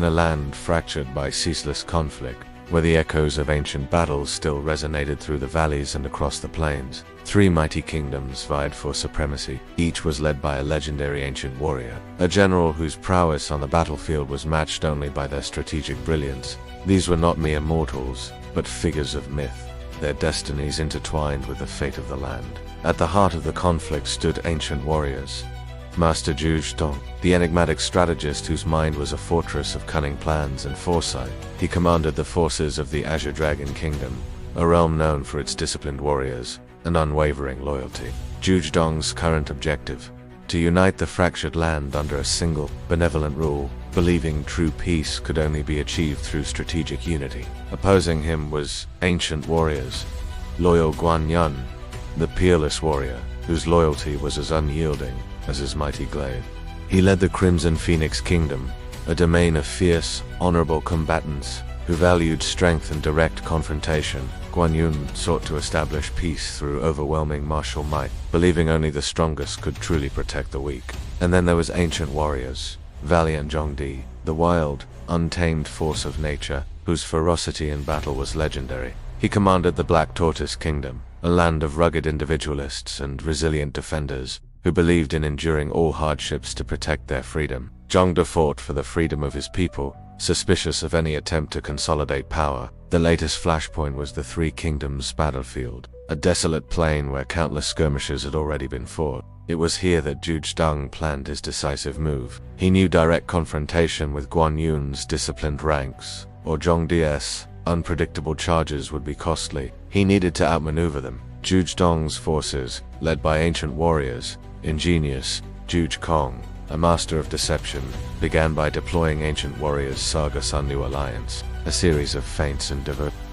in a land fractured by ceaseless conflict, where the echoes of ancient battles still resonated through the valleys and across the plains. Three mighty kingdoms vied for supremacy. Each was led by a legendary ancient warrior, a general whose prowess on the battlefield was matched only by their strategic brilliance. These were not mere mortals, but figures of myth, their destinies intertwined with the fate of the land. At the heart of the conflict stood ancient warriors. Master Yugioh, the enigmatic strategist whose mind was a fortress of cunning plans and foresight. He commanded the forces of the Azure Dragon Kingdom, a realm known for its disciplined warriors and unwavering loyalty. Yugioh's current objective: to unite the fractured land under a single, benevolent rule, believing true peace could only be achieved through strategic unity. Opposing him was ancient warriors, loyal Guanyun, the peerless warrior, whose loyalty was as unyielding as his mighty glaive. He led the Crimson Phoenix Kingdom, a domain of fierce, honorable combatants who valued strength and direct confrontation. Guanyun sought to establish peace through overwhelming martial might, believing only the strongest could truly protect the weak. And then there was ancient warriors, valiant Zhongdi, the wild, untamed force of nature, whose ferocity in battle was legendary. He commanded the Black Tortoise Kingdom, a land of rugged individualists and resilient defenders, who believed in enduring all hardships to protect their freedom. Zhongde fought for the freedom of his people, suspicious of any attempt to consolidate power. The latest flashpoint was the Three Kingdoms battlefield, a desolate plain where countless skirmishes had already been fought. It was here that Yugioh planned his decisive move. He knew direct confrontation with Guanyun's disciplined ranks, or Zhongdi's unpredictable charges, would be costly. He needed to outmaneuver them. Yugioh's forces, led by ancient warriors, ingenious Yugioh, a master of deception, began by deploying ancient warriors' Saga Sunnu alliance, a series of feints and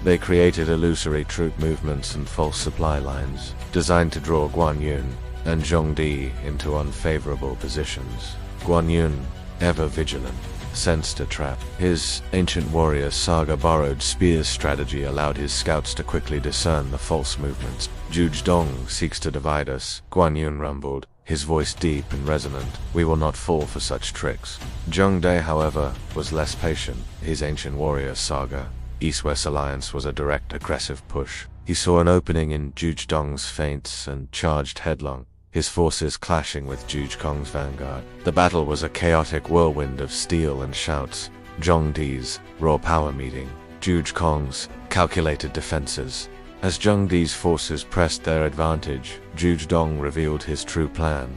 They created illusory troop movements and false supply lines, designed to draw Guanyun and Zhongdi into unfavorable positions. Guanyun, ever vigilant, sensed a trap. His ancient warrior Saga-borrowed spears strategy allowed his scouts to quickly discern the false movements. Yugioh seeks to divide us, Guanyun rumbled, his voice deep and resonant. We will not fall for such tricks. Zhongde, however, was less patient. His ancient warrior Saga East-West alliance was a direct, aggressive push. He saw an opening in Yugioh's feints and charged headlong, his forces clashing with Yugioh's vanguard. The battle was a chaotic whirlwind of steel and shouts, Zhongdi's raw power meeting Yugioh's calculated defenses. As Zhongdi's forces pressed their advantage, Yugioh revealed his true plan.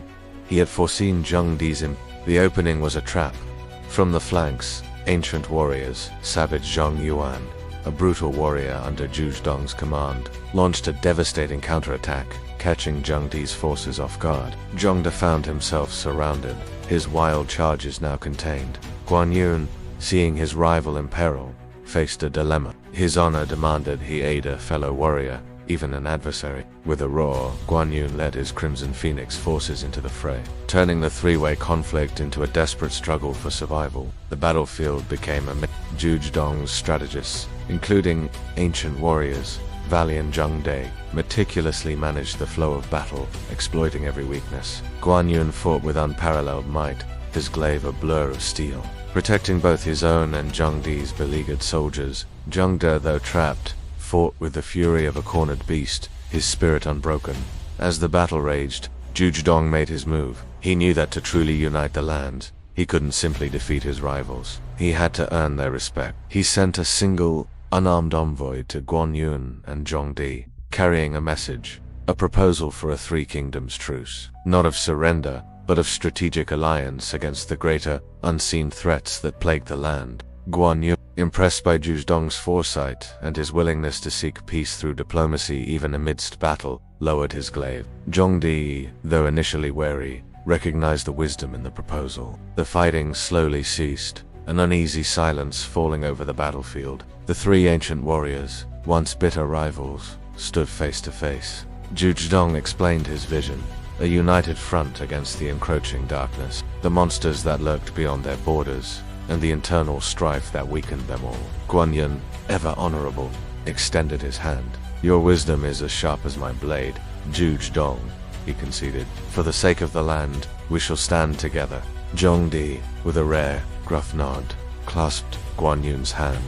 He had foreseen Zhongdi's The opening was a trap. From the flanks, ancient warriors, savage Zhang Yuan, a brutal warrior under Yugioh's command, launched a devastating counterattack, catching Zhongdi's forces off guard. Zhongde found himself surrounded, his wild charges now contained. Guanyun, seeing his rival in peril, faced a dilemma. His honor demanded he aid a fellow warrior, even an adversary. With a roar, Guanyun led his Crimson Phoenix forces into the fray, turning the three-way conflict into a desperate struggle for survival. The battlefield became a Yugioh's strategists, including ancient warriors, valiant Zhongde, meticulously managed the flow of battle, exploiting every weakness. Guanyun fought with unparalleled might, his glaive a blur of steel, protecting both his own and Zhongdi's beleaguered soldiers. Zhongde, though trapped, fought with the fury of a cornered beast, his spirit unbroken. As the battle raged, Yugioh made his move. He knew that to truly unite the land, he couldn't simply defeat his rivals. He had to earn their respect. He sent a single, unarmed envoy to Guanyun and Zhongdi, carrying a message, a proposal for a Three Kingdoms truce, not of surrender, but of strategic alliance against the greater, unseen threats that plagued the land. Guanyun, impressed by Yugioh's foresight and his willingness to seek peace through diplomacy even amidst battle, lowered his glaive. Zhongdi, though initially wary, recognized the wisdom in the proposal. The fighting slowly ceased, an uneasy silence falling over the battlefield. The three ancient warriors, once bitter rivals, stood face to face. Yugioh explained his vision, a united front against the encroaching darkness, the monsters that lurked beyond their borders, and the internal strife that weakened them all. Guanyun, ever honorable, extended his hand. Your wisdom is as sharp as my blade, Yugioh, he conceded. For the sake of the land, we shall stand together. Zhongdi, with a rare, gruff nod, clasped Guan Yun's hand.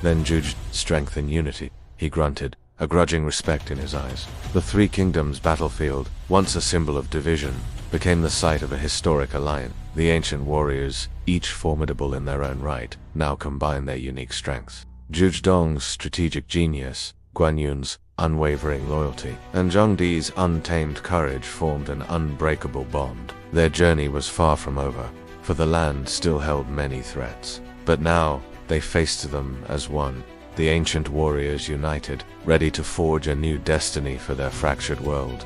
Then Yugioh, strength and unity, he grunted, a grudging respect in his eyes. The Three Kingdoms battlefield, once a symbol of division, became the site of a historic alliance. The ancient warriors, each formidable in their own right, now combined their unique strengths. Yugioh's strategic genius, Guan Yun's unwavering loyalty, and Zhang Di's untamed courage formed an unbreakable bond. Their journey was far from over, for the land still held many threats. But now, they faced them as one, the ancient warriors united, ready to forge a new destiny for their fractured world.